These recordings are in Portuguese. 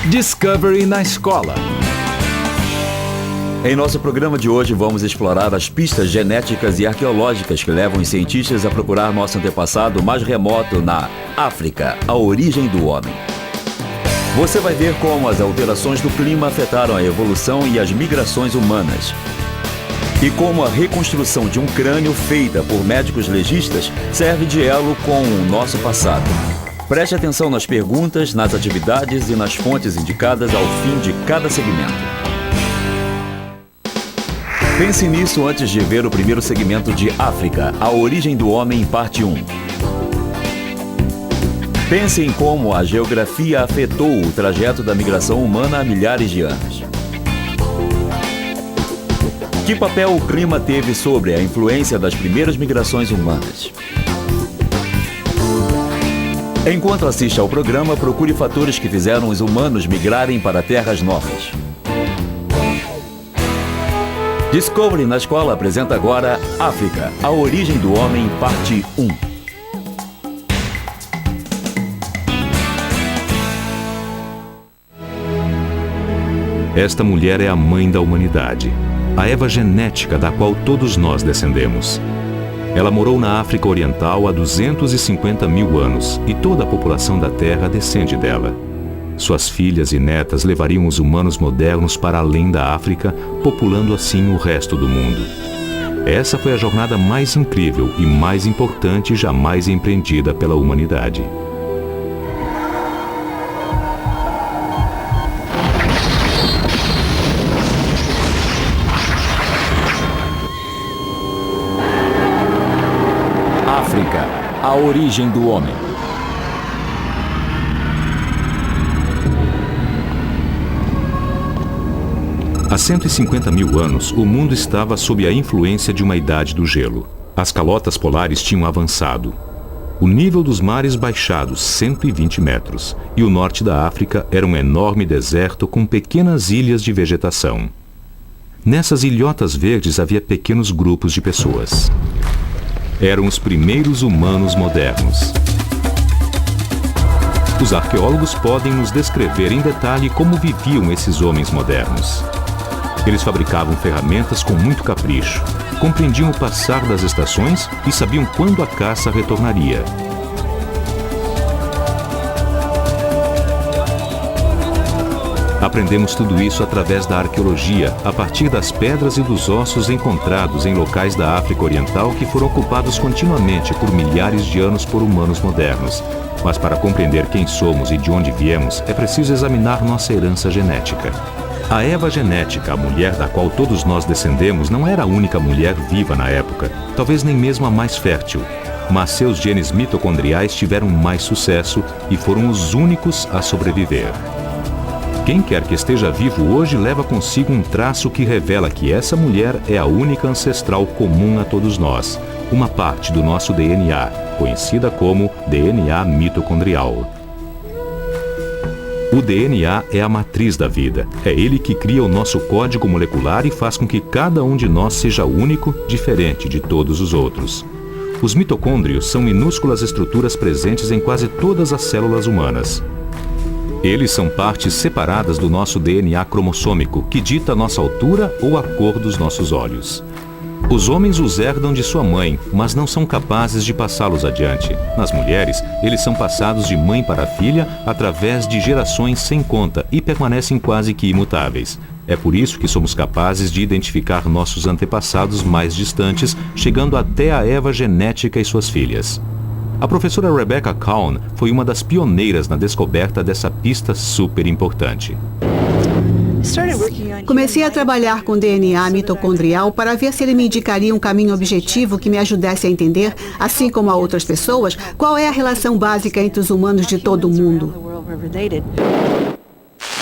Discovery na escola. Em nosso programa de hoje, vamos explorar as pistas genéticas e arqueológicas que levam os cientistas a procurar nosso antepassado mais remoto na África, a origem do homem. Você vai ver como as alterações do clima afetaram a evolução e as migrações humanas. E como a reconstrução de um crânio feita por médicos legistas serve de elo com o nosso passado. Preste atenção nas perguntas, nas atividades e nas fontes indicadas ao fim de cada segmento. Pense nisso antes de ver o primeiro segmento de África, a origem do homem, parte 1. Pense em como a geografia afetou o trajeto da migração humana há milhares de anos. Que papel o clima teve sobre a influência das primeiras migrações humanas? Enquanto assiste ao programa, procure fatores que fizeram os humanos migrarem para terras novas. Discovery na escola apresenta agora África, a origem do homem, parte 1. Esta mulher é a mãe da humanidade, a Eva genética da qual todos nós descendemos. Ela morou na África Oriental há 250 mil anos e toda a população da Terra descende dela. Suas filhas e netas levariam os humanos modernos para além da África, populando assim o resto do mundo. Essa foi a jornada mais incrível e mais importante jamais empreendida pela humanidade. África, a origem do homem. Há 150 mil anos, o mundo estava sob a influência de uma idade do gelo. As calotas polares tinham avançado. O nível dos mares baixado 120 metros, e o norte da África era um enorme deserto com pequenas ilhas de vegetação. Nessas ilhotas verdes havia pequenos grupos de pessoas. Eram os primeiros humanos modernos. Os arqueólogos podem nos descrever em detalhe como viviam esses homens modernos. Eles fabricavam ferramentas com muito capricho, compreendiam o passar das estações e sabiam quando a caça retornaria. Aprendemos tudo isso através da arqueologia, a partir das pedras e dos ossos encontrados em locais da África Oriental que foram ocupados continuamente por milhares de anos por humanos modernos. Mas para compreender quem somos e de onde viemos, é preciso examinar nossa herança genética. A Eva genética, a mulher da qual todos nós descendemos, não era a única mulher viva na época, talvez nem mesmo a mais fértil. Mas seus genes mitocondriais tiveram mais sucesso e foram os únicos a sobreviver. Quem quer que esteja vivo hoje leva consigo um traço que revela que essa mulher é a única ancestral comum a todos nós, uma parte do nosso DNA, conhecida como DNA mitocondrial. O DNA é a matriz da vida. É ele que cria o nosso código molecular e faz com que cada um de nós seja único, diferente de todos os outros. Os mitocôndrios são minúsculas estruturas presentes em quase todas as células humanas. Eles são partes separadas do nosso DNA cromossômico, que dita a nossa altura ou a cor dos nossos olhos. Os homens os herdam de sua mãe, mas não são capazes de passá-los adiante. Nas mulheres, eles são passados de mãe para filha através de gerações sem conta e permanecem quase que imutáveis. É por isso que somos capazes de identificar nossos antepassados mais distantes, chegando até a Eva genética e suas filhas. A professora Rebecca Cowan foi uma das pioneiras na descoberta dessa pista super importante. Comecei a trabalhar com DNA mitocondrial para ver se ele me indicaria um caminho objetivo que me ajudasse a entender, assim como a outras pessoas, qual é a relação básica entre os humanos de todo o mundo.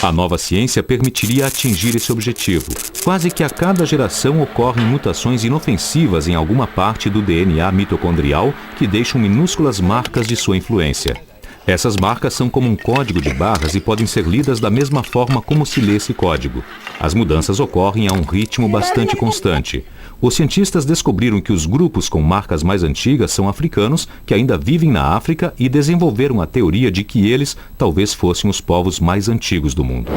A nova ciência permitiria atingir esse objetivo. Quase que a cada geração ocorrem mutações inofensivas em alguma parte do DNA mitocondrial que deixam minúsculas marcas de sua influência. Essas marcas são como um código de barras e podem ser lidas da mesma forma como se lê esse código. As mudanças ocorrem a um ritmo bastante constante. Os cientistas descobriram que os grupos com marcas mais antigas são africanos que ainda vivem na África e desenvolveram a teoria de que eles talvez fossem os povos mais antigos do mundo.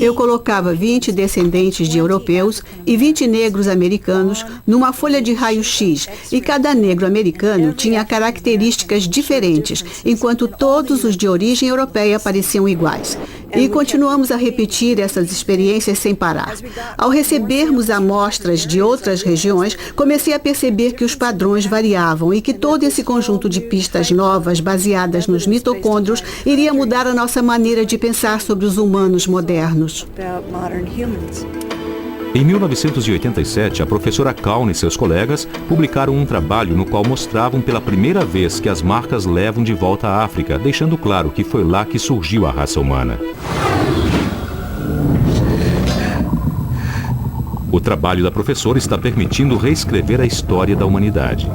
Eu colocava 20 descendentes de europeus e 20 negros americanos numa folha de raio-x e cada negro americano tinha características diferentes, enquanto todos os de origem europeia pareciam iguais. E continuamos a repetir essas experiências sem parar. Ao recebermos amostras de outras regiões, comecei a perceber que os padrões variavam e que todo esse conjunto de pistas novas, baseadas nos mitocôndrios, iria mudar a nossa maneira de pensar sobre os humanos modernos. Em 1987, a professora Kaun e seus colegas publicaram um trabalho no qual mostravam pela primeira vez que as marcas levam de volta à África, deixando claro que foi lá que surgiu a raça humana. O trabalho da professora está permitindo reescrever a história da humanidade.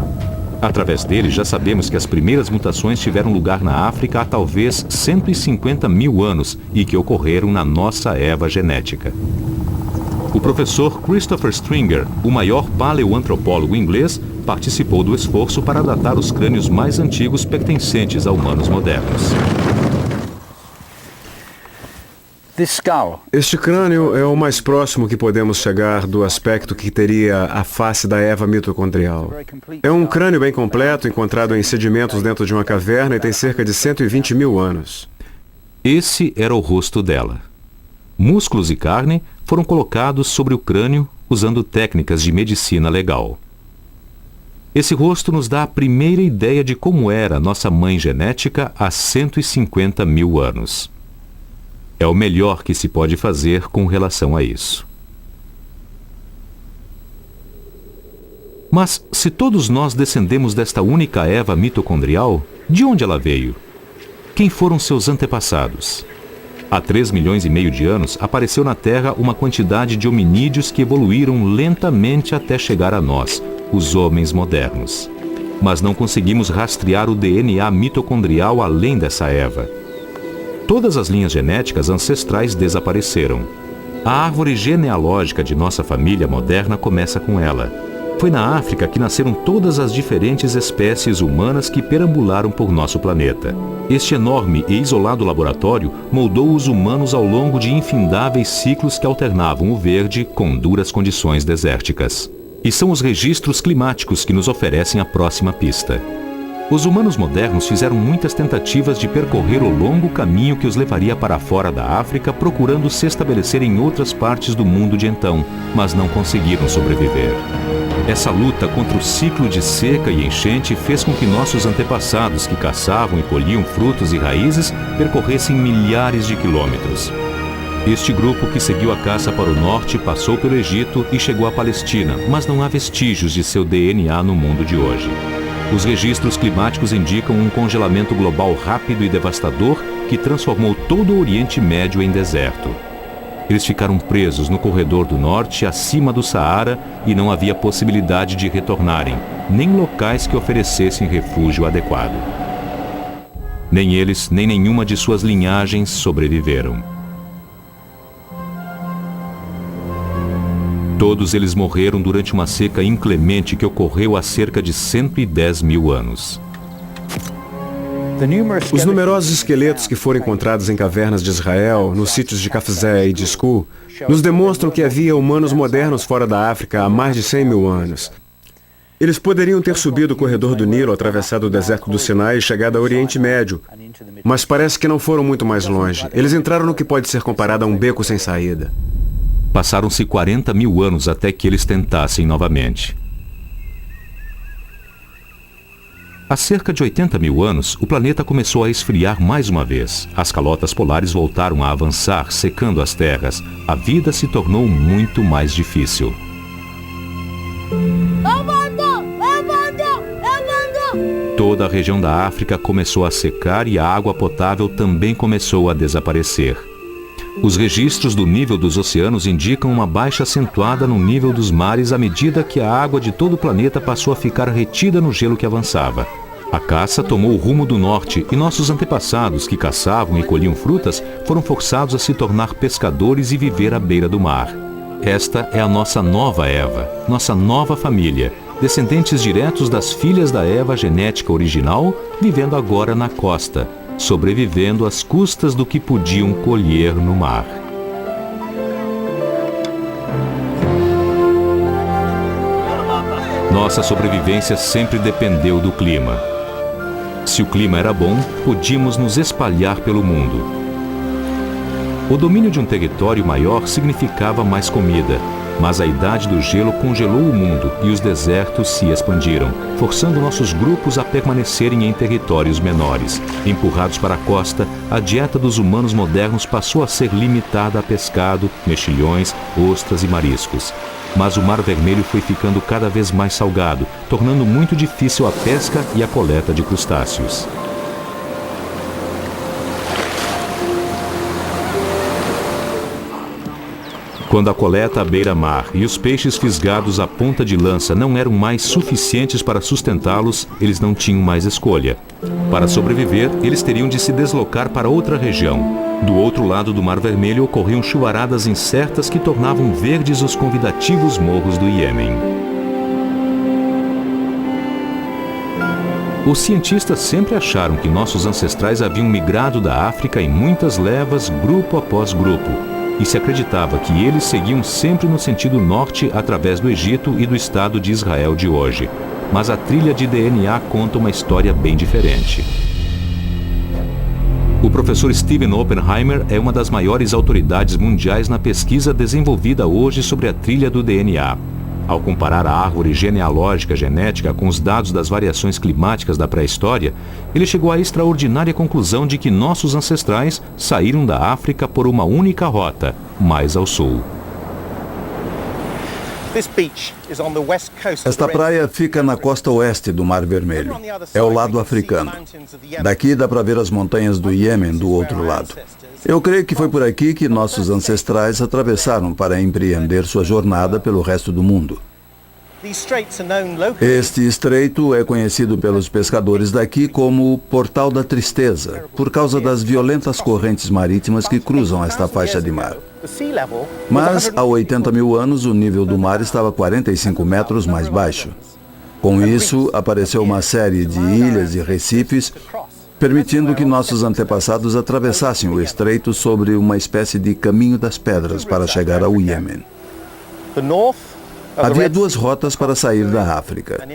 Através dele, já sabemos que as primeiras mutações tiveram lugar na África há talvez 150 mil anos e que ocorreram na nossa Eva genética. O professor Christopher Stringer, o maior paleoantropólogo inglês, participou do esforço para datar os crânios mais antigos pertencentes a humanos modernos. Este crânio é o mais próximo que podemos chegar do aspecto que teria a face da Eva mitocondrial. É um crânio bem completo, encontrado em sedimentos dentro de uma caverna e tem cerca de 120 mil anos. Esse era o rosto dela. Músculos e carne foram colocados sobre o crânio usando técnicas de medicina legal. Esse rosto nos dá a primeira ideia de como era nossa mãe genética há 150 mil anos. É o melhor que se pode fazer com relação a isso. Mas, se todos nós descendemos desta única Eva mitocondrial, de onde ela veio? Quem foram seus antepassados? Há 3,5 milhões de anos, apareceu na Terra uma quantidade de hominídeos que evoluíram lentamente até chegar a nós, os homens modernos. Mas não conseguimos rastrear o DNA mitocondrial além dessa Eva. Todas as linhas genéticas ancestrais desapareceram. A árvore genealógica de nossa família moderna começa com ela. Foi na África que nasceram todas as diferentes espécies humanas que perambularam por nosso planeta. Este enorme e isolado laboratório moldou os humanos ao longo de infindáveis ciclos que alternavam o verde com duras condições desérticas. E são os registros climáticos que nos oferecem a próxima pista. Os humanos modernos fizeram muitas tentativas de percorrer o longo caminho que os levaria para fora da África, procurando se estabelecer em outras partes do mundo de então, mas não conseguiram sobreviver. Essa luta contra o ciclo de seca e enchente fez com que nossos antepassados, que caçavam e colhiam frutos e raízes, percorressem milhares de quilômetros. Este grupo que seguiu a caça para o norte passou pelo Egito e chegou à Palestina, mas não há vestígios de seu DNA no mundo de hoje. Os registros climáticos indicam um congelamento global rápido e devastador que transformou todo o Oriente Médio em deserto. Eles ficaram presos no corredor do norte, acima do Saara, e não havia possibilidade de retornarem, nem locais que oferecessem refúgio adequado. Nem eles, nem nenhuma de suas linhagens sobreviveram. Todos eles morreram durante uma seca inclemente que ocorreu há cerca de 110 mil anos. Os numerosos esqueletos que foram encontrados em cavernas de Israel, nos sítios de Cafzé e de Sku, nos demonstram que havia humanos modernos fora da África há mais de 100 mil anos. Eles poderiam ter subido o corredor do Nilo, atravessado o deserto do Sinai e chegado ao Oriente Médio, mas parece que não foram muito mais longe. Eles entraram no que pode ser comparado a um beco sem saída. Passaram-se 40 mil anos até que eles tentassem novamente. Há cerca de 80 mil anos, o planeta começou a esfriar mais uma vez. As calotas polares voltaram a avançar, secando as terras. A vida se tornou muito mais difícil. Toda a região da África começou a secar e a água potável também começou a desaparecer. Os registros do nível dos oceanos indicam uma baixa acentuada no nível dos mares à medida que a água de todo o planeta passou a ficar retida no gelo que avançava. A caça tomou o rumo do norte e nossos antepassados, que caçavam e colhiam frutas, foram forçados a se tornar pescadores e viver à beira do mar. Esta é a nossa nova Eva, nossa nova família, descendentes diretos das filhas da Eva genética original, vivendo agora na costa, sobrevivendo às custas do que podiam colher no mar. Nossa sobrevivência sempre dependeu do clima. Se o clima era bom, podíamos nos espalhar pelo mundo. O domínio de um território maior significava mais comida, mas a idade do gelo congelou o mundo e os desertos se expandiram, forçando nossos grupos a permanecerem em territórios menores. Empurrados para a costa, a dieta dos humanos modernos passou a ser limitada a pescado, mexilhões, ostras e mariscos. Mas o Mar Vermelho foi ficando cada vez mais salgado, tornando muito difícil a pesca e a coleta de crustáceos. Quando a coleta à beira-mar e os peixes fisgados à ponta de lança não eram mais suficientes para sustentá-los, eles não tinham mais escolha. Para sobreviver, eles teriam de se deslocar para outra região. Do outro lado do Mar Vermelho ocorriam chuvaradas incertas que tornavam verdes os convidativos morros do Iêmen. Os cientistas sempre acharam que nossos ancestrais haviam migrado da África em muitas levas, grupo após grupo. E se acreditava que eles seguiam sempre no sentido norte através do Egito e do Estado de Israel de hoje. Mas a trilha de DNA conta uma história bem diferente. O professor Stephen Oppenheimer é uma das maiores autoridades mundiais na pesquisa desenvolvida hoje sobre a trilha do DNA. Ao comparar a árvore genealógica genética com os dados das variações climáticas da pré-história, ele chegou à extraordinária conclusão de que nossos ancestrais saíram da África por uma única rota, mais ao sul. Esta praia fica na costa oeste do Mar Vermelho. É o lado africano. Daqui dá para ver as montanhas do Iêmen do outro lado. Eu creio que foi por aqui que nossos ancestrais atravessaram para empreender sua jornada pelo resto do mundo. Este estreito é conhecido pelos pescadores daqui como o Portal da Tristeza, por causa das violentas correntes marítimas que cruzam esta faixa de mar. Mas, há 80 mil anos, o nível do mar estava 45 metros mais baixo. Com isso, apareceu uma série de ilhas e recifes, permitindo que nossos antepassados atravessassem o estreito sobre uma espécie de caminho das pedras para chegar ao Iêmen. Havia duas rotas para sair da África.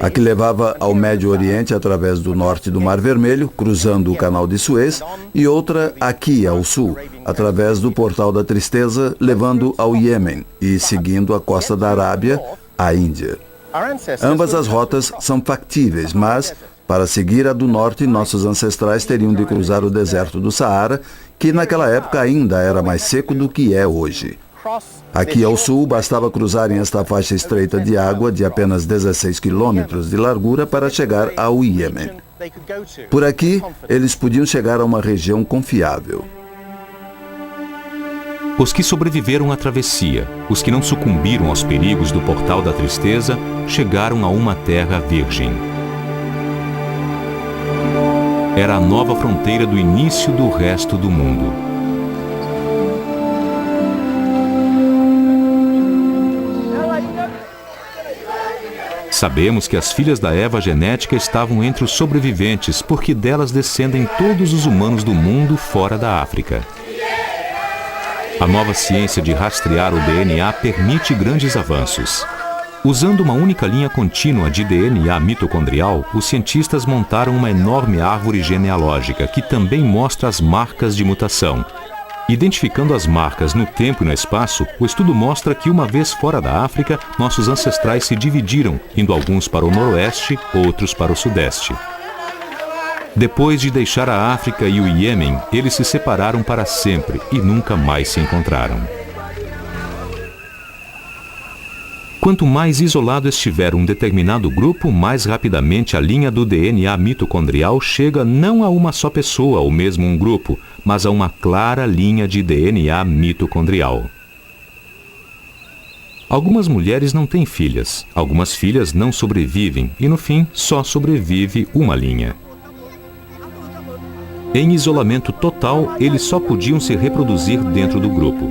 A que levava ao Médio Oriente através do norte do Mar Vermelho, cruzando o Canal de Suez, e outra aqui ao sul, através do Portal da Tristeza, levando ao Iêmen e seguindo a costa da Arábia, à Índia. Ambas as rotas são factíveis, mas, para seguir a do norte, nossos ancestrais teriam de cruzar o deserto do Saara, que naquela época ainda era mais seco do que é hoje. Aqui ao sul, bastava cruzarem esta faixa estreita de água de apenas 16 quilômetros de largura para chegar ao Iêmen. Por aqui, eles podiam chegar a uma região confiável. Os que sobreviveram à travessia, os que não sucumbiram aos perigos do Portal da Tristeza, chegaram a uma terra virgem. Era a nova fronteira do início do resto do mundo. Sabemos que as filhas da Eva genética estavam entre os sobreviventes, porque delas descendem todos os humanos do mundo fora da África. A nova ciência de rastrear o DNA permite grandes avanços. Usando uma única linha contínua de DNA mitocondrial, os cientistas montaram uma enorme árvore genealógica que também mostra as marcas de mutação. Identificando as marcas no tempo e no espaço, o estudo mostra que uma vez fora da África, nossos ancestrais se dividiram, indo alguns para o noroeste, outros para o sudeste. Depois de deixar a África e o Iêmen, eles se separaram para sempre e nunca mais se encontraram. Quanto mais isolado estiver um determinado grupo, mais rapidamente a linha do DNA mitocondrial chega não a uma só pessoa ou mesmo um grupo, mas a uma clara linha de DNA mitocondrial. Algumas mulheres não têm filhas, algumas filhas não sobrevivem e, no fim, só sobrevive uma linha. Em isolamento total, eles só podiam se reproduzir dentro do grupo.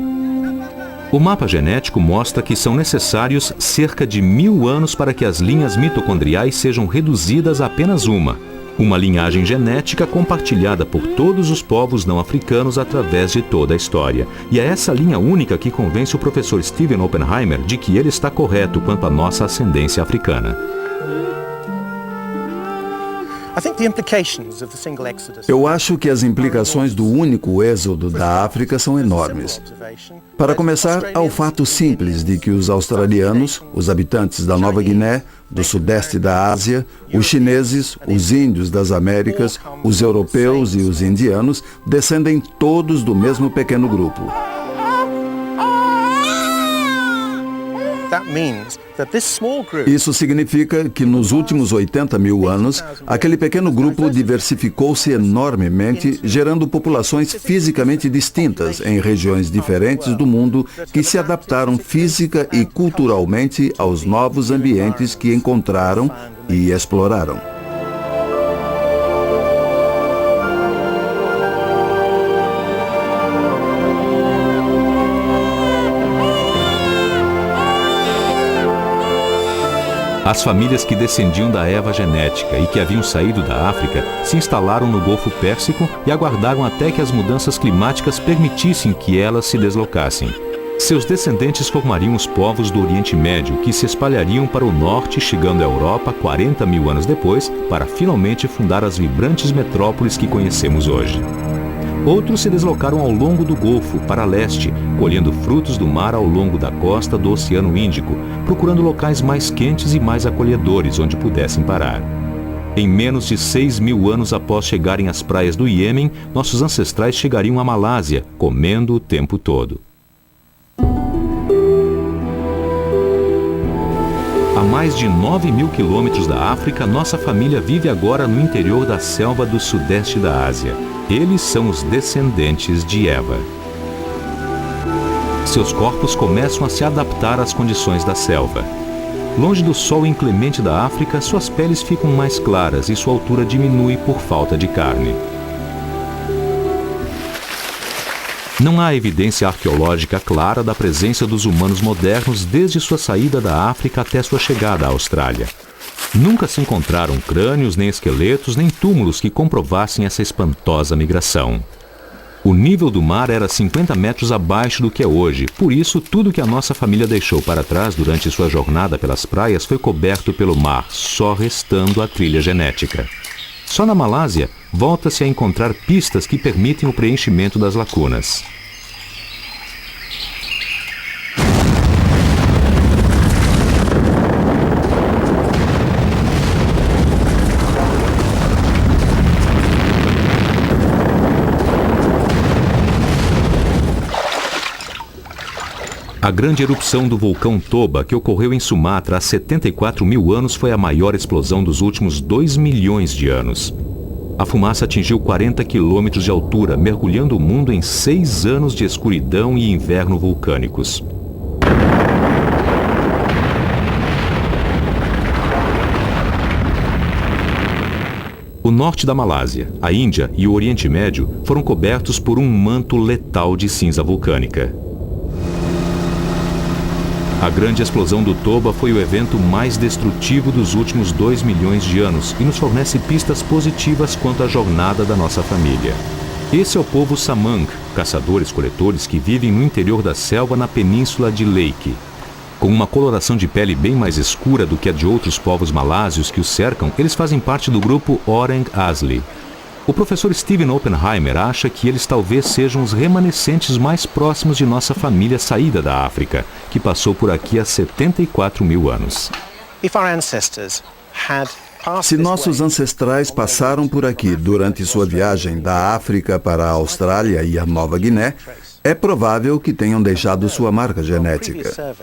O mapa genético mostra que são necessários cerca de 1000 anos para que as linhas mitocondriais sejam reduzidas a apenas uma linhagem genética compartilhada por todos os povos não africanos através de toda a história. E é essa linha única que convence o professor Stephen Oppenheimer de que ele está correto quanto à nossa ascendência africana. Eu acho que as implicações do único êxodo da África são enormes. Para começar, há o fato simples de que os australianos, os habitantes da Nova Guiné, do sudeste da Ásia, os chineses, os índios das Américas, os europeus e os indianos descendem todos do mesmo pequeno grupo. Isso significa que nos últimos 80.000 anos, aquele pequeno grupo diversificou-se enormemente, gerando populações fisicamente distintas em regiões diferentes do mundo que se adaptaram física e culturalmente aos novos ambientes que encontraram e exploraram. As famílias que descendiam da erva genética e que haviam saído da África se instalaram no Golfo Pérsico e aguardaram até que as mudanças climáticas permitissem que elas se deslocassem. Seus descendentes formariam os povos do Oriente Médio, que se espalhariam para o norte, chegando à Europa 40.000 anos depois, para finalmente fundar as vibrantes metrópoles que conhecemos hoje. Outros se deslocaram ao longo do Golfo, para leste, colhendo frutos do mar ao longo da costa do Oceano Índico, procurando locais mais quentes e mais acolhedores onde pudessem parar. Em menos de 6.000 anos após chegarem às praias do Iêmen, nossos ancestrais chegariam à Malásia, comendo o tempo todo. A mais de 9.000 quilômetros da África, nossa família vive agora no interior da selva do sudeste da Ásia. Eles são os descendentes de Eva. Seus corpos começam a se adaptar às condições da selva. Longe do sol inclemente da África, suas peles ficam mais claras e sua altura diminui por falta de carne. Não há evidência arqueológica clara da presença dos humanos modernos desde sua saída da África até sua chegada à Austrália. Nunca se encontraram crânios, nem esqueletos, nem túmulos que comprovassem essa espantosa migração. O nível do mar era 50 metros abaixo do que é hoje, por isso tudo que a nossa família deixou para trás durante sua jornada pelas praias foi coberto pelo mar, só restando a trilha genética. Só na Malásia, volta-se a encontrar pistas que permitem o preenchimento das lacunas. A grande erupção do vulcão Toba, que ocorreu em Sumatra há 74.000 anos, foi a maior explosão dos últimos 2 milhões de anos. A fumaça atingiu 40 quilômetros de altura, mergulhando o mundo em 6 anos de escuridão e inverno vulcânicos. O norte da Malásia, a Índia e o Oriente Médio foram cobertos por um manto letal de cinza vulcânica. A grande explosão do Toba foi o evento mais destrutivo dos últimos 2 milhões de anos e nos fornece pistas positivas quanto à jornada da nossa família. Esse é o povo Samang, caçadores-coletores que vivem no interior da selva na península de Leyte. Com uma coloração de pele bem mais escura do que a de outros povos malásios que os cercam, eles fazem parte do grupo Orang Asli. O professor Stephen Oppenheimer acha que eles talvez sejam os remanescentes mais próximos de nossa família saída da África, que passou por aqui há 74.000 anos. Se nossos ancestrais passaram por aqui durante sua viagem da África para a Austrália e a Nova Guiné, É provável que tenham deixado sua marca genética.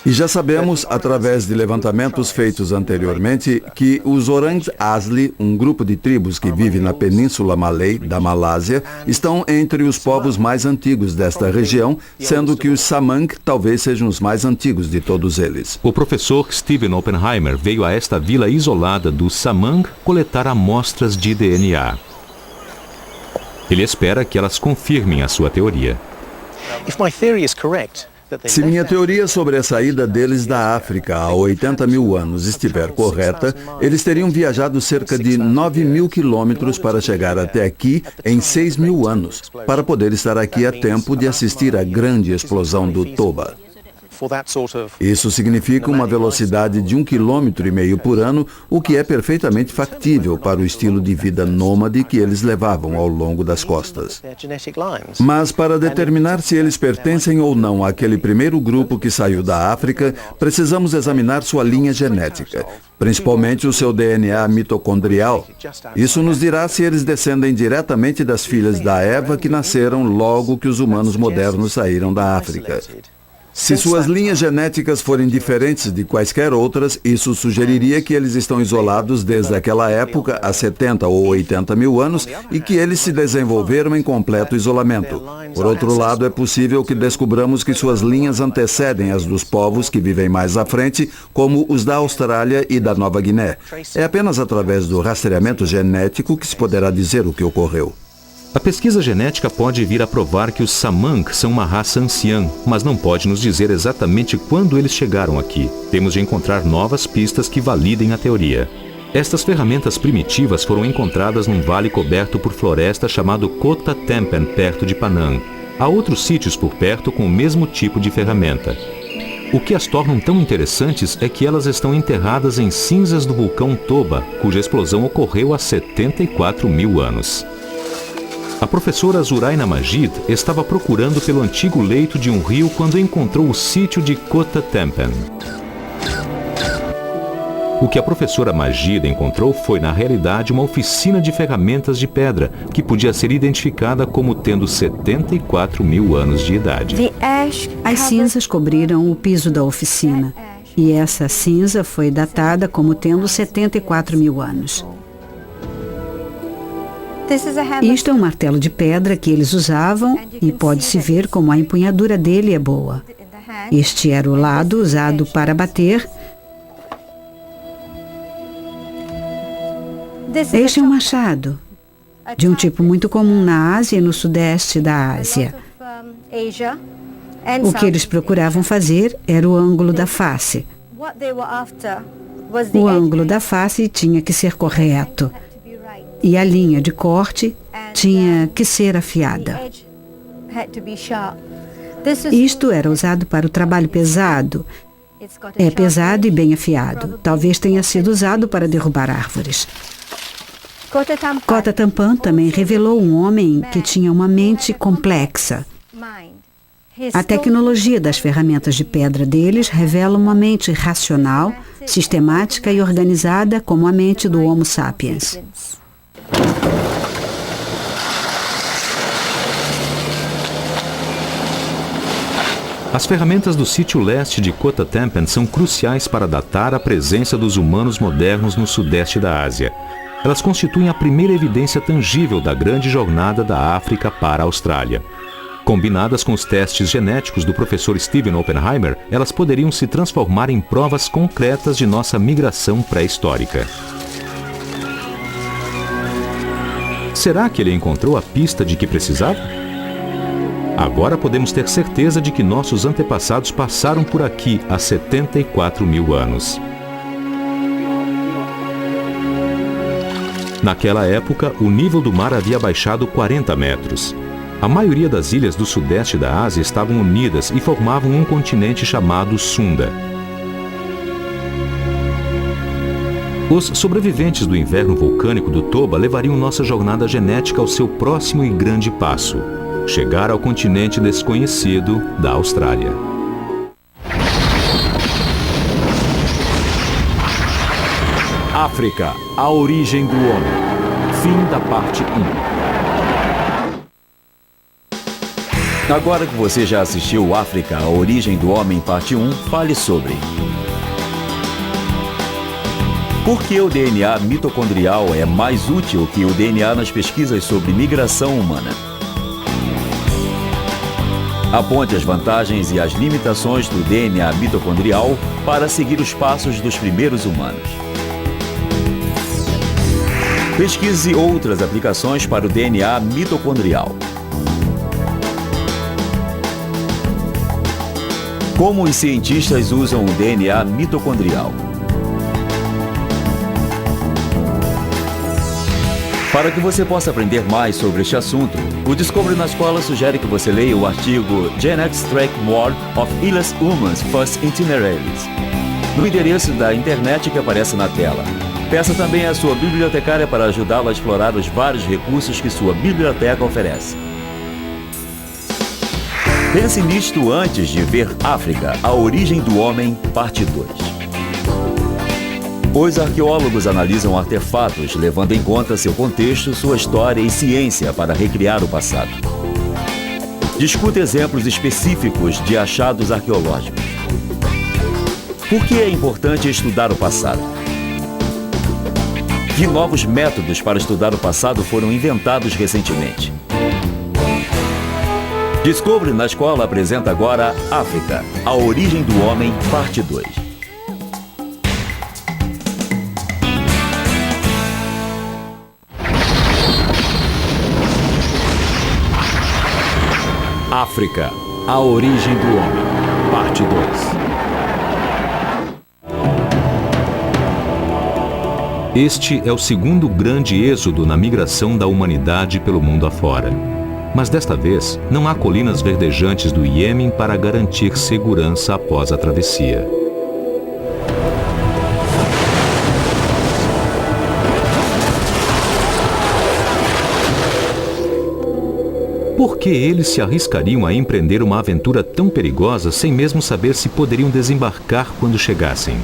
E já sabemos, através de levantamentos feitos anteriormente, que os Orang Asli, um grupo de tribos que vive na Península Malay, da Malásia, estão entre os povos mais antigos desta região, sendo que os Samang talvez sejam os mais antigos de todos eles. O professor Stephen Oppenheimer veio a esta vila isolada do Samang coletar amostras de DNA. Ele espera que elas confirmem a sua teoria. Se minha teoria sobre a saída deles da África há 80 mil anos estiver correta, eles teriam viajado cerca de 9 mil quilômetros para chegar até aqui em 6 mil anos, para poder estar aqui a tempo de assistir à grande explosão do Toba. Isso significa uma velocidade de 1,5 km por ano, o que é perfeitamente factível para o estilo de vida nômade que eles levavam ao longo das costas. Mas para determinar se eles pertencem ou não àquele primeiro grupo que saiu da África, precisamos examinar sua linha genética, principalmente o seu DNA mitocondrial. Isso nos dirá se eles descendem diretamente das filhas da Eva que nasceram logo que os humanos modernos saíram da África. Se suas linhas genéticas forem diferentes de quaisquer outras, isso sugeriria que eles estão isolados desde aquela época, há 70 ou 80 mil anos, e que eles se desenvolveram em completo isolamento. Por outro lado, é possível que descubramos que suas linhas antecedem as dos povos que vivem mais à frente, como os da Austrália e da Nova Guiné. É apenas através do rastreamento genético que se poderá dizer o que ocorreu. A pesquisa genética pode vir a provar que os Samang são uma raça anciã, mas não pode nos dizer exatamente quando eles chegaram aqui. Temos de encontrar novas pistas que validem a teoria. Estas ferramentas primitivas foram encontradas num vale coberto por floresta chamado Kota Tempen, perto de Panang. Há outros sítios por perto com o mesmo tipo de ferramenta. O que as tornam tão interessantes é que elas estão enterradas em cinzas do vulcão Toba, cuja explosão ocorreu há 74 mil anos. A professora Zuraina Majid estava procurando pelo antigo leito de um rio quando encontrou o sítio de Kota Tempen. O que a professora Majid encontrou foi, na realidade, uma oficina de ferramentas de pedra, que podia ser identificada como tendo 74 mil anos de idade. As cinzas cobriram o piso da oficina, e essa cinza foi datada como tendo 74 mil anos. Isto é um martelo de pedra que eles usavam e pode-se ver como a empunhadura dele é boa. Este era o lado usado para bater. Este é um machado, de um tipo muito comum na Ásia e no sudeste da Ásia. O que eles procuravam fazer era o ângulo da face. O ângulo da face tinha que ser correto. E a linha de corte tinha que ser afiada. Isto era usado para o trabalho pesado. É pesado e bem afiado. Talvez tenha sido usado para derrubar árvores. Kota Tempen também revelou um homem que tinha uma mente complexa. A tecnologia das ferramentas de pedra deles revela uma mente racional, sistemática e organizada como a mente do Homo sapiens. As ferramentas do sítio leste de Kota Tempen são cruciais para datar a presença dos humanos modernos no sudeste da Ásia. Elas constituem a primeira evidência tangível da grande jornada da África para a Austrália. Combinadas com os testes genéticos do professor Stephen Oppenheimer, elas poderiam se transformar em provas concretas de nossa migração pré-histórica. Será que ele encontrou a pista de que precisava? Agora podemos ter certeza de que nossos antepassados passaram por aqui há 74 mil anos. Naquela época, o nível do mar havia baixado 40 metros. A maioria das ilhas do sudeste da Ásia estavam unidas e formavam um continente chamado Sunda. Os sobreviventes do inverno vulcânico do Toba levariam nossa jornada genética ao seu próximo e grande passo: chegar ao continente desconhecido da Austrália. África, a origem do homem. Fim da parte 1. Agora que você já assistiu África, a origem do homem, parte 1, fale sobre: por que o DNA mitocondrial é mais útil que o DNA nas pesquisas sobre migração humana? Aponte as vantagens e as limitações do DNA mitocondrial para seguir os passos dos primeiros humanos. Pesquise outras aplicações para o DNA mitocondrial. Como os cientistas usam o DNA mitocondrial? Para que você possa aprender mais sobre este assunto, o Descobre na Escola sugere que você leia o artigo Genetics Track More of Illus Humans First Itineraries, no endereço da internet que aparece na tela. Peça também à sua bibliotecária para ajudá-la a explorar os vários recursos que sua biblioteca oferece. Pense nisto antes de ver África, a origem do homem, parte 2. Os arqueólogos analisam artefatos, levando em conta seu contexto, sua história e ciência para recriar o passado. Discuta exemplos específicos de achados arqueológicos. Por que é importante estudar o passado? Que novos métodos para estudar o passado foram inventados recentemente? Descobre na Escola apresenta agora África, a origem do homem, parte 2. África, a origem do homem, parte 2. Este é o segundo grande êxodo na migração da humanidade pelo mundo afora. Mas desta vez, não há colinas verdejantes do Iêmen para garantir segurança após a travessia. Por que eles se arriscariam a empreender uma aventura tão perigosa sem mesmo saber se poderiam desembarcar quando chegassem?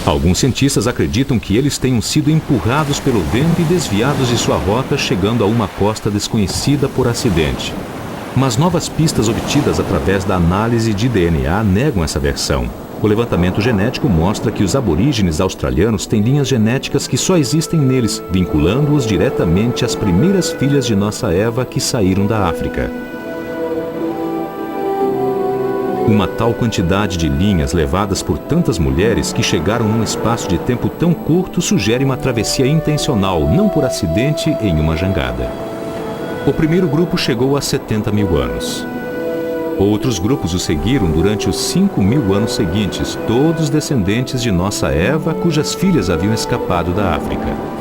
Alguns cientistas acreditam que eles tenham sido empurrados pelo vento e desviados de sua rota, chegando a uma costa desconhecida por acidente. Mas novas pistas obtidas através da análise de DNA negam essa versão. O levantamento genético mostra que os aborígenes australianos têm linhas genéticas que só existem neles, vinculando-os diretamente às primeiras filhas de nossa Eva que saíram da África. Uma tal quantidade de linhas levadas por tantas mulheres que chegaram num espaço de tempo tão curto sugere uma travessia intencional, não por acidente, em uma jangada. O primeiro grupo chegou a 70 mil anos. Outros grupos o seguiram durante os 5.000 anos seguintes, todos descendentes de nossa Eva, cujas filhas haviam escapado da África.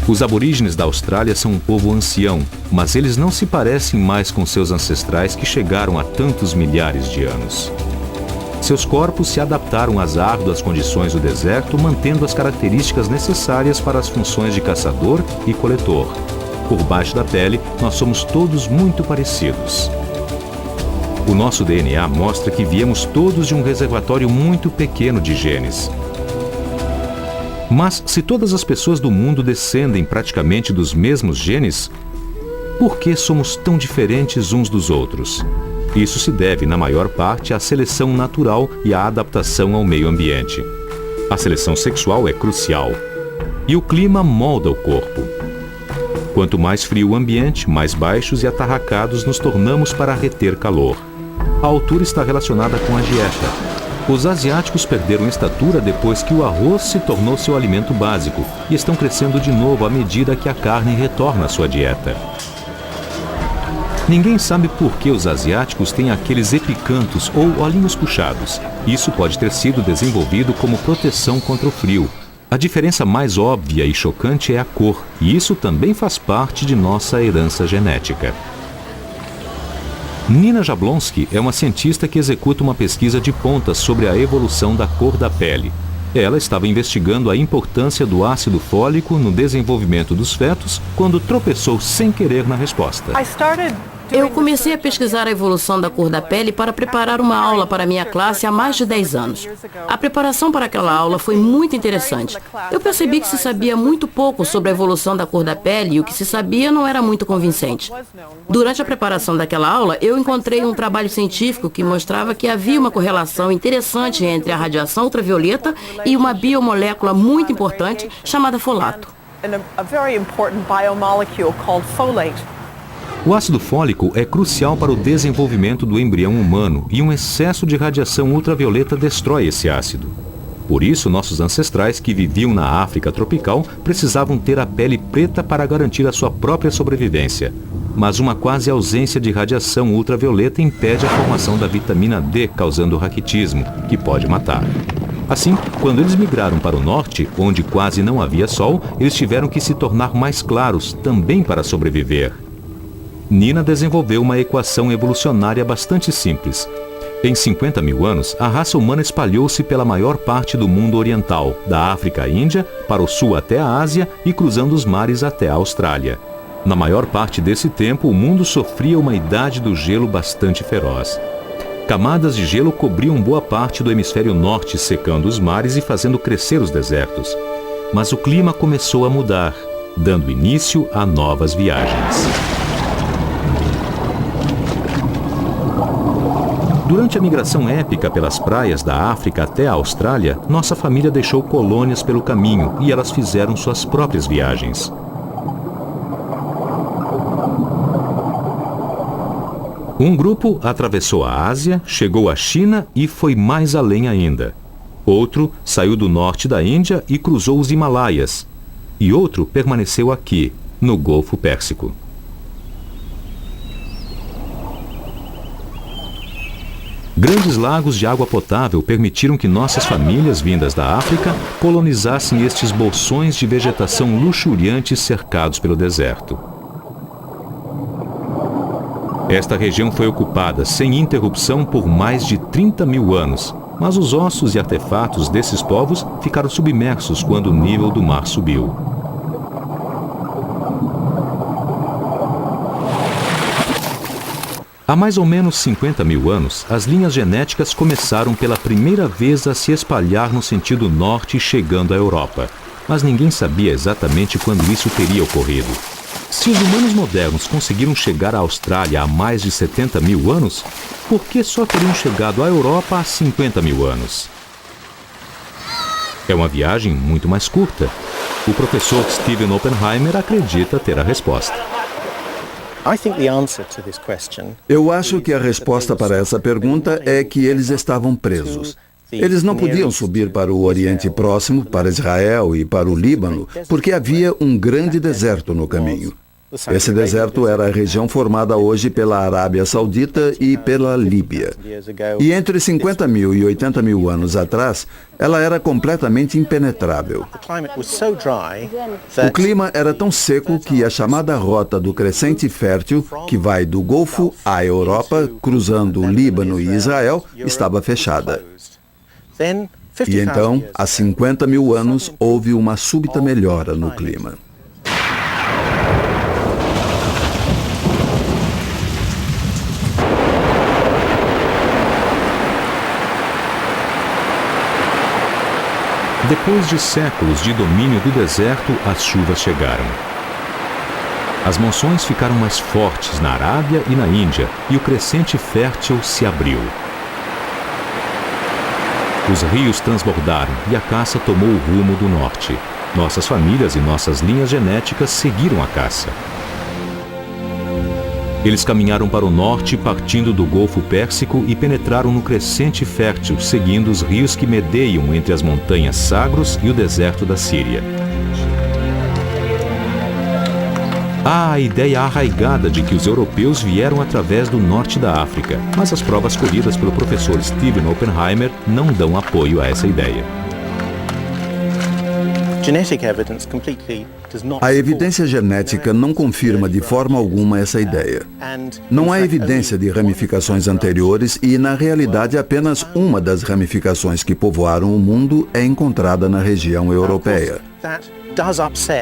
Os aborígenes da Austrália são um povo ancião, mas eles não se parecem mais com seus ancestrais que chegaram há tantos milhares de anos. Seus corpos se adaptaram às árduas condições do deserto, mantendo as características necessárias para as funções de caçador e coletor. Por baixo da pele, nós somos todos muito parecidos. O nosso DNA mostra que viemos todos de um reservatório muito pequeno de genes. Mas se todas as pessoas do mundo descendem praticamente dos mesmos genes, por que somos tão diferentes uns dos outros? Isso se deve, na maior parte, à seleção natural e à adaptação ao meio ambiente. A seleção sexual é crucial. E o clima molda o corpo. Quanto mais frio o ambiente, mais baixos e atarracados nos tornamos para reter calor. A altura está relacionada com a dieta. Os asiáticos perderam estatura depois que o arroz se tornou seu alimento básico e estão crescendo de novo à medida que a carne retorna à sua dieta. Ninguém sabe por que os asiáticos têm aqueles epicantos ou olhinhos puxados. Isso pode ter sido desenvolvido como proteção contra o frio. A diferença mais óbvia e chocante é a cor, e isso também faz parte de nossa herança genética. Nina Jablonski é uma cientista que executa uma pesquisa de ponta sobre a evolução da cor da pele. Ela estava investigando a importância do ácido fólico no desenvolvimento dos fetos quando tropeçou sem querer na resposta. Eu comecei a pesquisar a evolução da cor da pele para preparar uma aula para minha classe há mais de 10 anos. A preparação para aquela aula foi muito interessante. Eu percebi que se sabia muito pouco sobre a evolução da cor da pele e o que se sabia não era muito convincente. Durante a preparação daquela aula, eu encontrei um trabalho científico que mostrava que havia uma correlação interessante entre a radiação ultravioleta e uma biomolécula muito importante chamada folato. O ácido fólico é crucial para o desenvolvimento do embrião humano e um excesso de radiação ultravioleta destrói esse ácido. Por isso, nossos ancestrais que viviam na África tropical precisavam ter a pele preta para garantir a sua própria sobrevivência. Mas uma quase ausência de radiação ultravioleta impede a formação da vitamina D, causando raquitismo, que pode matar. Assim, quando eles migraram para o norte, onde quase não havia sol, eles tiveram que se tornar mais claros, também para sobreviver. Nina desenvolveu uma equação evolucionária bastante simples. Em 50 mil anos, a raça humana espalhou-se pela maior parte do mundo oriental, da África à Índia, para o sul até a Ásia e cruzando os mares até a Austrália. Na maior parte desse tempo, o mundo sofria uma idade do gelo bastante feroz. Camadas de gelo cobriam boa parte do hemisfério norte, secando os mares e fazendo crescer os desertos. Mas o clima começou a mudar, dando início a novas viagens. Durante a migração épica pelas praias da África até a Austrália, nossa família deixou colônias pelo caminho e elas fizeram suas próprias viagens. Um grupo atravessou a Ásia, chegou à China e foi mais além ainda. Outro saiu do norte da Índia e cruzou os Himalaias. E outro permaneceu aqui, no Golfo Pérsico. Grandes lagos de água potável permitiram que nossas famílias vindas da África colonizassem estes bolsões de vegetação luxuriante cercados pelo deserto. Esta região foi ocupada sem interrupção por mais de 30 mil anos, mas os ossos e artefatos desses povos ficaram submersos quando o nível do mar subiu. Há mais ou menos 50 mil anos, as linhas genéticas começaram pela primeira vez a se espalhar no sentido norte, chegando à Europa. Mas ninguém sabia exatamente quando isso teria ocorrido. Se os humanos modernos conseguiram chegar à Austrália há mais de 70 mil anos, por que só teriam chegado à Europa há 50 mil anos? É uma viagem muito mais curta. O professor Stephen Oppenheimer acredita ter a resposta. Eu acho que a resposta para essa pergunta é que eles estavam presos. Eles não podiam subir para o Oriente Próximo, para Israel e para o Líbano, porque havia um grande deserto no caminho. Esse deserto era a região formada hoje pela Arábia Saudita e pela Líbia. E entre 50 mil e 80 mil anos atrás, ela era completamente impenetrável. O clima era tão seco que a chamada rota do crescente fértil, que vai do Golfo à Europa, cruzando o Líbano e Israel, estava fechada. E então, há 50 mil anos, houve uma súbita melhora no clima. Depois de séculos de domínio do deserto, as chuvas chegaram. As monções ficaram mais fortes na Arábia e na Índia, e o crescente fértil se abriu. Os rios transbordaram e a caça tomou o rumo do norte. Nossas famílias e nossas linhas genéticas seguiram a caça. Eles caminharam para o norte, partindo do Golfo Pérsico e penetraram no crescente fértil, seguindo os rios que medeiam entre as montanhas Sagros e o deserto da Síria. Há a ideia arraigada de que os europeus vieram através do norte da África, mas as provas colhidas pelo professor Stephen Oppenheimer não dão apoio a essa ideia. A evidência genética não confirma de forma alguma essa ideia. Não há evidência de ramificações anteriores e, na realidade, apenas uma das ramificações que povoaram o mundo é encontrada na região europeia.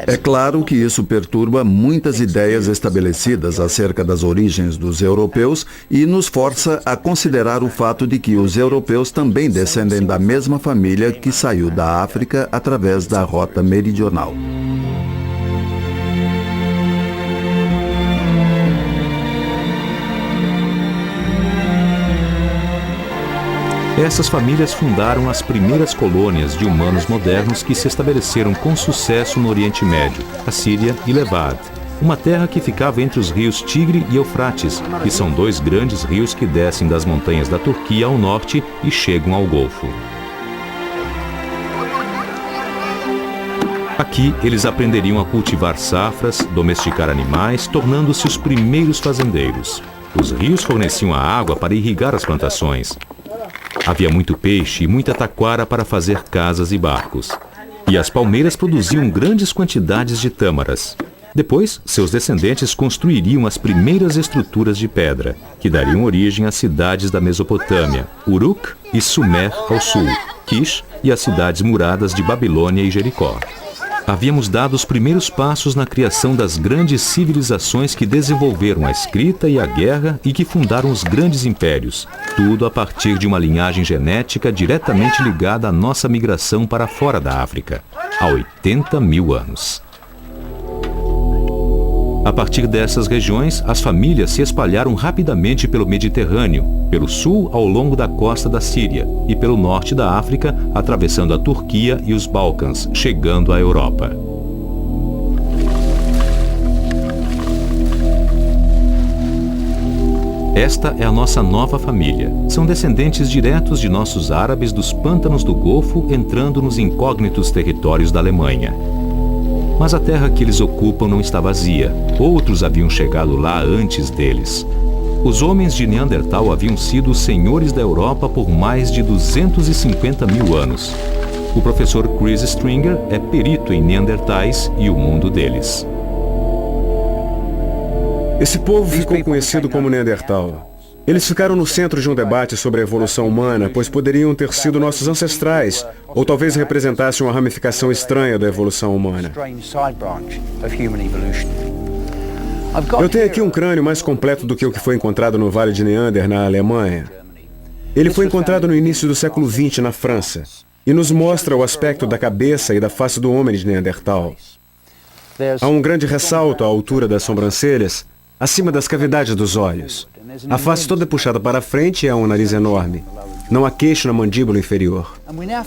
É claro que isso perturba muitas ideias estabelecidas acerca das origens dos europeus e nos força a considerar o fato de que os europeus também descendem da mesma família que saiu da África através da rota meridional. Essas famílias fundaram as primeiras colônias de humanos modernos que se estabeleceram com sucesso no Oriente Médio, a Síria e Levante, uma terra que ficava entre os rios Tigre e Eufrates, que são dois grandes rios que descem das montanhas da Turquia ao norte e chegam ao Golfo. Aqui, eles aprenderiam a cultivar safras, domesticar animais, tornando-se os primeiros fazendeiros. Os rios forneciam a água para irrigar as plantações. Havia muito peixe e muita taquara para fazer casas e barcos. E as palmeiras produziam grandes quantidades de tâmaras. Depois, seus descendentes construiriam as primeiras estruturas de pedra, que dariam origem às cidades da Mesopotâmia, Uruk e Sumer ao sul, Kish e as cidades muradas de Babilônia e Jericó. Havíamos dado os primeiros passos na criação das grandes civilizações que desenvolveram a escrita e a guerra e que fundaram os grandes impérios, tudo a partir de uma linhagem genética diretamente ligada à nossa migração para fora da África, há 80 mil anos. A partir dessas regiões, as famílias se espalharam rapidamente pelo Mediterrâneo, pelo sul ao longo da costa da Síria e pelo norte da África, atravessando a Turquia e os Balcãs, chegando à Europa. Esta é a nossa nova família. São descendentes diretos de nossos árabes dos pântanos do Golfo, entrando nos incógnitos territórios da Alemanha. Mas a terra que eles ocupam não está vazia. Outros haviam chegado lá antes deles. Os homens de Neandertal haviam sido os senhores da Europa por mais de 250 mil anos. O professor Chris Stringer é perito em Neandertais e o mundo deles. Esse povo ficou conhecido como Neandertal. Eles ficaram no centro de um debate sobre a evolução humana, pois poderiam ter sido nossos ancestrais, ou talvez representassem uma ramificação estranha da evolução humana. Eu tenho aqui um crânio mais completo do que o que foi encontrado no Vale de Neander, na Alemanha. Ele foi encontrado no início do século XX, na França, e nos mostra o aspecto da cabeça e da face do homem de Neandertal. Há um grande ressalto à altura das sobrancelhas, acima das cavidades dos olhos. A face toda é puxada para frente e há um nariz enorme. Não há queixo na mandíbula inferior.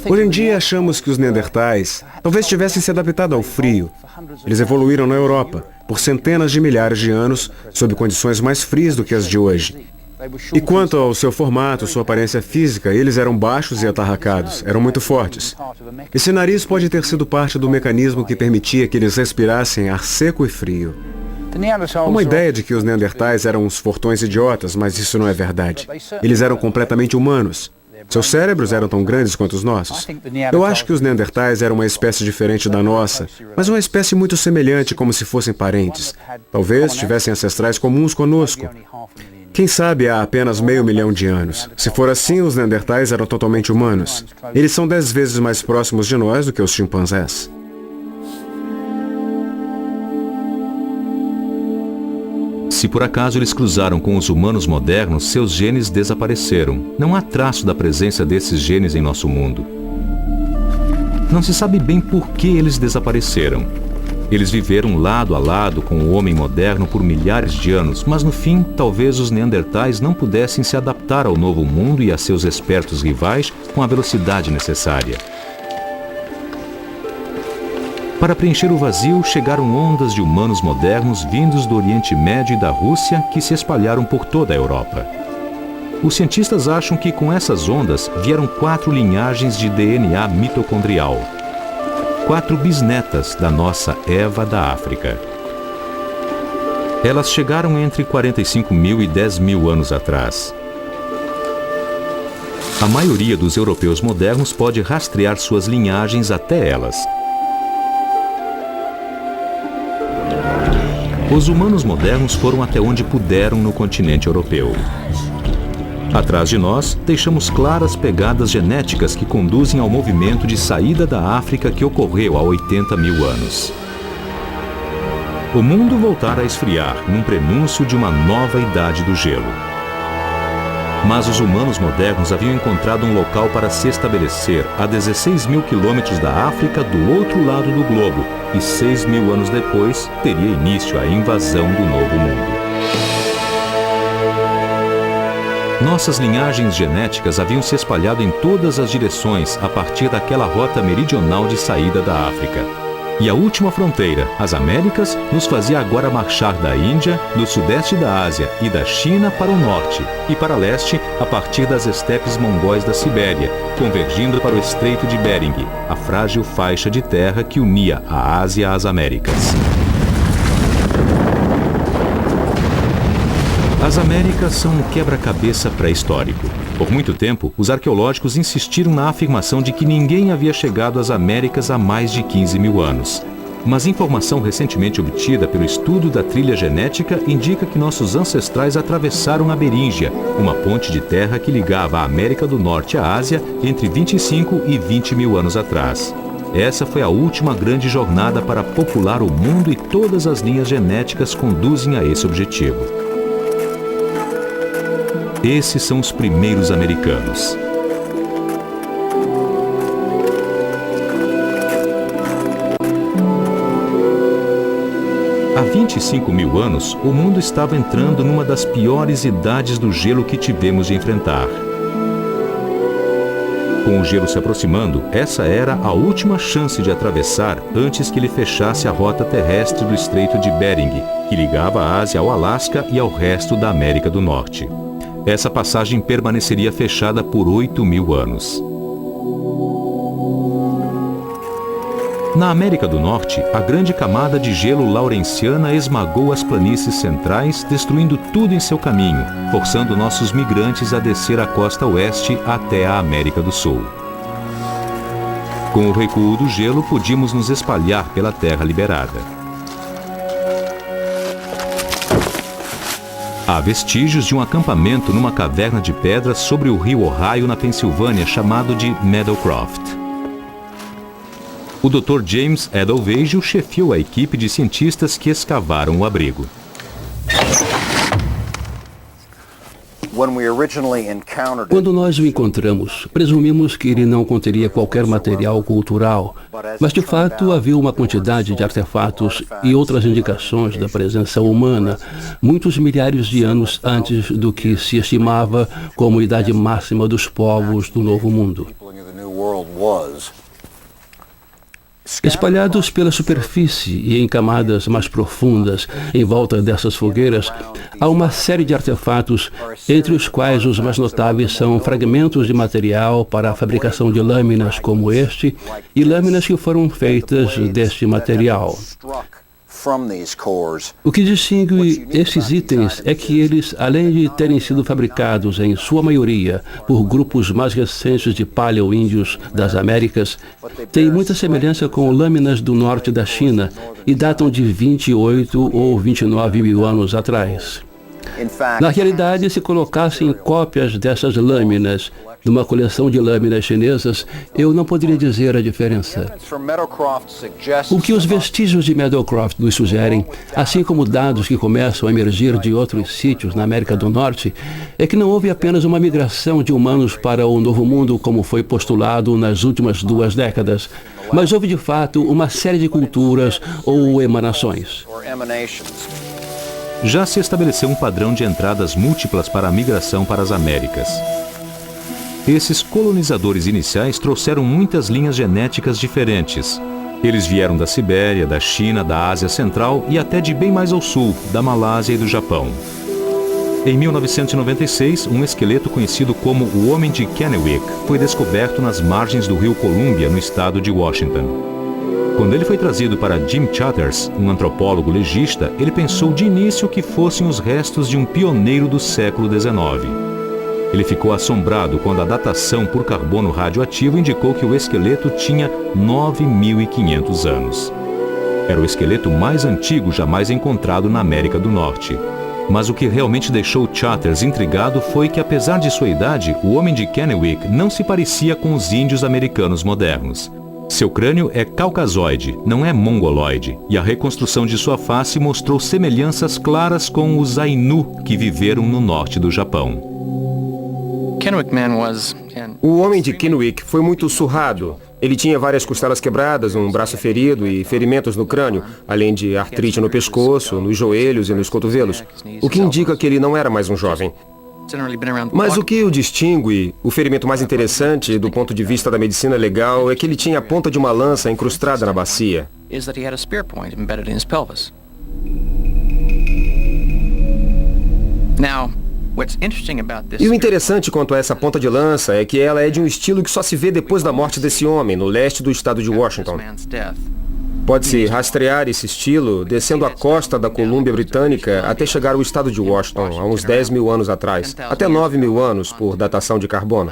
Hoje em dia achamos que os Neandertais talvez tivessem se adaptado ao frio. Eles evoluíram na Europa por centenas de milhares de anos sob condições mais frias do que as de hoje. E quanto ao seu formato, sua aparência física, eles eram baixos e atarracados, eram muito fortes. Esse nariz pode ter sido parte do mecanismo que permitia que eles respirassem ar seco e frio. Há uma ideia de que os Neandertais eram uns fortões idiotas, mas isso não é verdade. Eles eram completamente humanos. Seus cérebros eram tão grandes quanto os nossos. Eu acho que os Neandertais eram uma espécie diferente da nossa, mas uma espécie muito semelhante, como se fossem parentes. Talvez tivessem ancestrais comuns conosco. Quem sabe há apenas 500 mil de anos. Se for assim, os Neandertais eram totalmente humanos. Eles são 10 vezes mais próximos de nós do que os chimpanzés. Se por acaso eles cruzaram com os humanos modernos, seus genes desapareceram. Não há traço da presença desses genes em nosso mundo. Não se sabe bem por que eles desapareceram. Eles viveram lado a lado com o homem moderno por milhares de anos, mas no fim, talvez os Neandertais não pudessem se adaptar ao novo mundo e a seus espertos rivais com a velocidade necessária. Para preencher o vazio, chegaram ondas de humanos modernos vindos do Oriente Médio e da Rússia que se espalharam por toda a Europa. Os cientistas acham que com essas ondas vieram 4 linhagens de DNA mitocondrial. 4 bisnetas da nossa Eva da África. Elas chegaram entre 45 mil e 10 mil anos atrás. A maioria dos europeus modernos pode rastrear suas linhagens até elas. Os humanos modernos foram até onde puderam no continente europeu. Atrás de nós, deixamos claras pegadas genéticas que conduzem ao movimento de saída da África que ocorreu há 80 mil anos. O mundo voltara a esfriar num prenúncio de uma nova idade do gelo. Mas os humanos modernos haviam encontrado um local para se estabelecer a 16 mil quilômetros da África do outro lado do globo, e 6 mil anos depois teria início a invasão do Novo Mundo. Nossas linhagens genéticas haviam se espalhado em todas as direções a partir daquela rota meridional de saída da África. E a última fronteira, as Américas, nos fazia agora marchar da Índia, do sudeste da Ásia e da China para o norte e para leste a partir das estepes mongóis da Sibéria, convergindo para o Estreito de Bering, a frágil faixa de terra que unia a Ásia às Américas. As Américas são um quebra-cabeça pré-histórico. Por muito tempo, os arqueológicos insistiram na afirmação de que ninguém havia chegado às Américas há mais de 15 mil anos. Mas informação recentemente obtida pelo estudo da trilha genética indica que nossos ancestrais atravessaram a Beríngia, uma ponte de terra que ligava a América do Norte à Ásia entre 25 e 20 mil anos atrás. Essa foi a última grande jornada para popular o mundo e todas as linhas genéticas conduzem a esse objetivo. Esses são os primeiros americanos. Há 25 mil anos, o mundo estava entrando numa das piores idades do gelo que tivemos de enfrentar. Com o gelo se aproximando, essa era a última chance de atravessar antes que ele fechasse a rota terrestre do Estreito de Bering, que ligava a Ásia ao Alasca e ao resto da América do Norte. Essa passagem permaneceria fechada por 8 mil anos. Na América do Norte, a grande camada de gelo laurenciana esmagou as planícies centrais, destruindo tudo em seu caminho, forçando nossos migrantes a descer a costa oeste até a América do Sul. Com o recuo do gelo, podíamos nos espalhar pela terra liberada. Há vestígios de um acampamento numa caverna de pedra sobre o rio Ohio, na Pensilvânia, chamado de Meadowcroft. O Dr. James Edelweijel chefiou a equipe de cientistas que escavaram o abrigo. Quando nós o encontramos, presumimos que ele não conteria qualquer material cultural, mas de fato havia uma quantidade de artefatos e outras indicações da presença humana, muitos milhares de anos antes do que se estimava como idade máxima dos povos do Novo Mundo. Espalhados pela superfície e em camadas mais profundas, em volta dessas fogueiras, há uma série de artefatos, entre os quais os mais notáveis são fragmentos de material para a fabricação de lâminas como este e lâminas que foram feitas deste material. O que distingue esses itens é que eles, além de terem sido fabricados em sua maioria por grupos mais recentes de paleo-índios das Américas, têm muita semelhança com lâminas do norte da China e datam de 28 ou 29 mil anos atrás. Na realidade, se colocassem cópias dessas lâminas numa coleção de lâminas chinesas, eu não poderia dizer a diferença. O que os vestígios de Meadowcroft nos sugerem, assim como dados que começam a emergir de outros sítios na América do Norte, é que não houve apenas uma migração de humanos para o Novo Mundo, como foi postulado nas últimas 2 décadas, mas houve de fato uma série de culturas ou emanações. Já se estabeleceu um padrão de entradas múltiplas para a migração para as Américas. Esses colonizadores iniciais trouxeram muitas linhas genéticas diferentes. Eles vieram da Sibéria, da China, da Ásia Central e até de bem mais ao sul, da Malásia e do Japão. Em 1996, um esqueleto conhecido como o Homem de Kennewick foi descoberto nas margens do rio Columbia, no estado de Washington. Quando ele foi trazido para Jim Chatters, um antropólogo legista, ele pensou de início que fossem os restos de um pioneiro do século XIX. Ele ficou assombrado quando a datação por carbono radioativo indicou que o esqueleto tinha 9.500 anos. Era o esqueleto mais antigo jamais encontrado na América do Norte. Mas o que realmente deixou Charters intrigado foi que, apesar de sua idade, o homem de Kennewick não se parecia com os índios americanos modernos. Seu crânio é caucasoide, não é mongoloide, e a reconstrução de sua face mostrou semelhanças claras com os Ainu que viveram no norte do Japão. O homem de Kennewick foi muito surrado. Ele tinha várias costelas quebradas, um braço ferido e ferimentos no crânio, além de artrite no pescoço, nos joelhos e nos cotovelos, o que indica que ele não era mais um jovem. Mas o que o distingue, o ferimento mais interessante do ponto de vista da medicina legal, é que ele tinha a ponta de uma lança incrustada na bacia. E o interessante quanto a essa ponta de lança é que ela é de um estilo que só se vê depois da morte desse homem, no leste do estado de Washington. Pode-se rastrear esse estilo descendo a costa da Colômbia Britânica até chegar ao estado de Washington, há uns 10 mil anos atrás, até 9 mil anos por datação de carbono.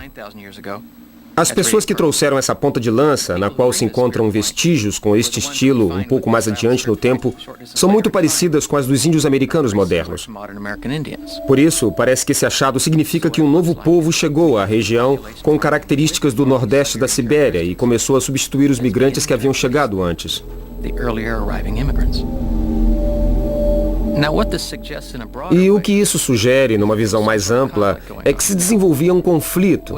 As pessoas que trouxeram essa ponta de lança, na qual se encontram vestígios com este estilo um pouco mais adiante no tempo, são muito parecidas com as dos índios americanos modernos. Por isso, parece que esse achado significa que um novo povo chegou à região com características do nordeste da Sibéria e começou a substituir os migrantes que haviam chegado antes. E o que isso sugere, numa visão mais ampla, é que se desenvolvia um conflito.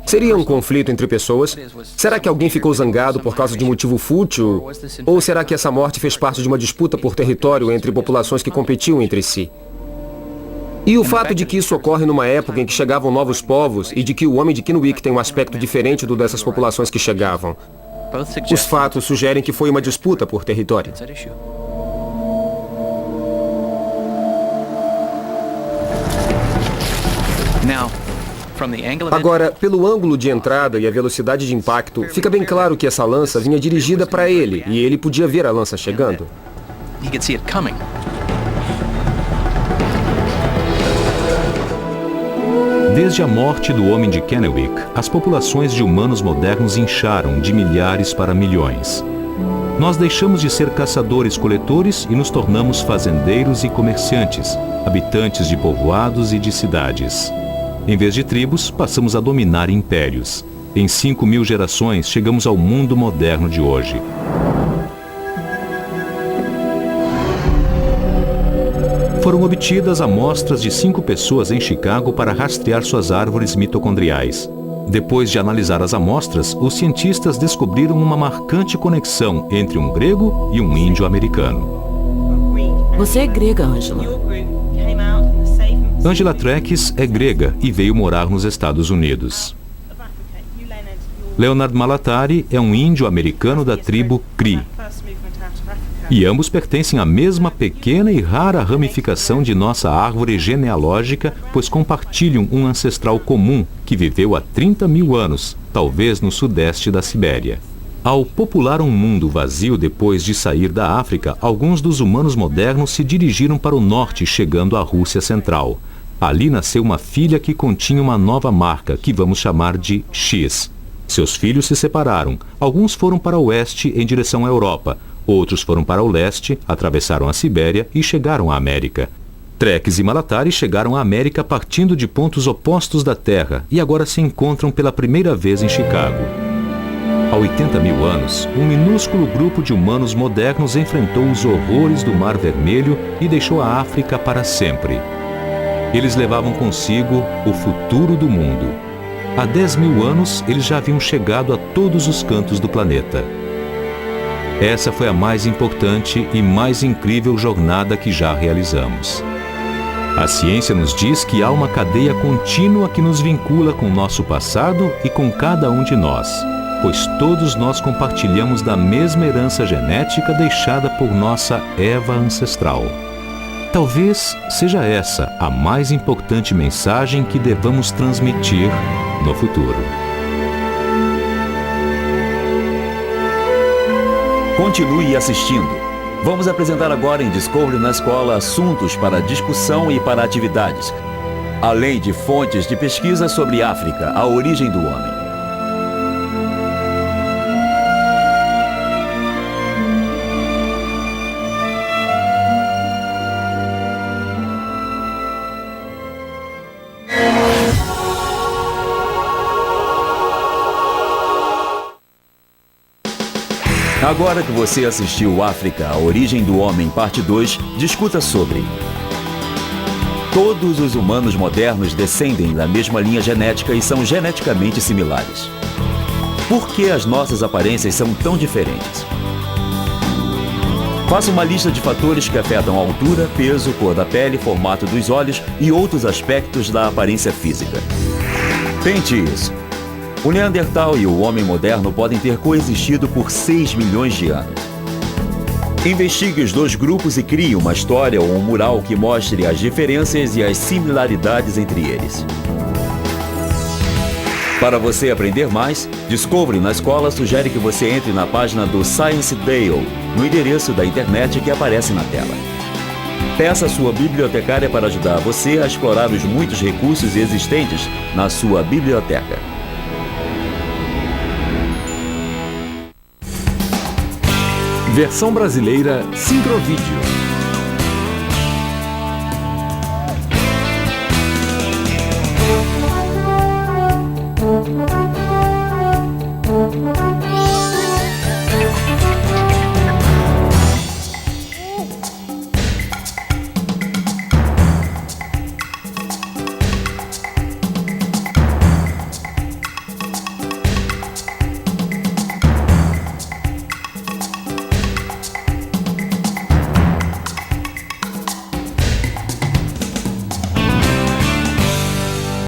Seria um conflito entre pessoas? Será que alguém ficou zangado por causa de um motivo fútil? Ou será que essa morte fez parte de uma disputa por território entre populações que competiam entre si? E o fato de que isso ocorre numa época em que chegavam novos povos e de que o homem de Kennewick tem um aspecto diferente do dessas populações que chegavam. Os fatos sugerem que foi uma disputa por território. Agora, pelo ângulo de entrada e a velocidade de impacto, fica bem claro que essa lança vinha dirigida para ele e ele podia ver a lança chegando. Desde a morte do homem de Kennewick, as populações de humanos modernos incharam de milhares para milhões. Nós deixamos de ser caçadores-coletores e nos tornamos fazendeiros e comerciantes, habitantes de povoados e de cidades. Em vez de tribos, passamos a dominar impérios. Em 5.000 gerações, chegamos ao mundo moderno de hoje. Foram obtidas amostras de 5 pessoas em Chicago para rastrear suas árvores mitocondriais. Depois de analisar as amostras, os cientistas descobriram uma marcante conexão entre um grego e um índio americano. Você é grega, Angela. Angela Treques é grega e veio morar nos Estados Unidos. Leonard Malatari é um índio americano da tribo Cri. E ambos pertencem à mesma pequena e rara ramificação de nossa árvore genealógica, pois compartilham um ancestral comum que viveu há 30.000 anos, talvez no sudeste da Sibéria. Ao popular um mundo vazio depois de sair da África, alguns dos humanos modernos se dirigiram para o norte, chegando à Rússia Central. Ali nasceu uma filha que continha uma nova marca, que vamos chamar de X. Seus filhos se separaram. Alguns foram para o oeste em direção à Europa. Outros foram para o leste, atravessaram a Sibéria e chegaram à América. Treques e Malatari chegaram à América partindo de pontos opostos da Terra e agora se encontram pela primeira vez em Chicago. Há 80.000 anos, um minúsculo grupo de humanos modernos enfrentou os horrores do Mar Vermelho e deixou a África para sempre. Eles levavam consigo o futuro do mundo. Há 10.000 anos, eles já haviam chegado a todos os cantos do planeta. Essa foi a mais importante e mais incrível jornada que já realizamos. A ciência nos diz que há uma cadeia contínua que nos vincula com o nosso passado e com cada um de nós, pois todos nós compartilhamos da mesma herança genética deixada por nossa Eva ancestral. Talvez seja essa a mais importante mensagem que devamos transmitir no futuro. Continue assistindo. Vamos apresentar agora em Discovery na Escola assuntos para discussão e para atividades, além de fontes de pesquisa sobre África, a origem do homem. Agora que você assistiu África, a origem do homem, parte 2, discuta sobre: todos os humanos modernos descendem da mesma linha genética e são geneticamente similares. Por que as nossas aparências são tão diferentes? Faça uma lista de fatores que afetam a altura, peso, cor da pele, formato dos olhos e outros aspectos da aparência física. Tente isso. O Neandertal e o homem moderno podem ter coexistido por 6 milhões de anos. Investigue os dois grupos e crie uma história ou um mural que mostre as diferenças e as similaridades entre eles. Para você aprender mais, Discovery na Escola sugere que você entre na página do Science Dale, no endereço da internet que aparece na tela. Peça a sua bibliotecária para ajudar você a explorar os muitos recursos existentes na sua biblioteca. Versão brasileira Sincrovídeo.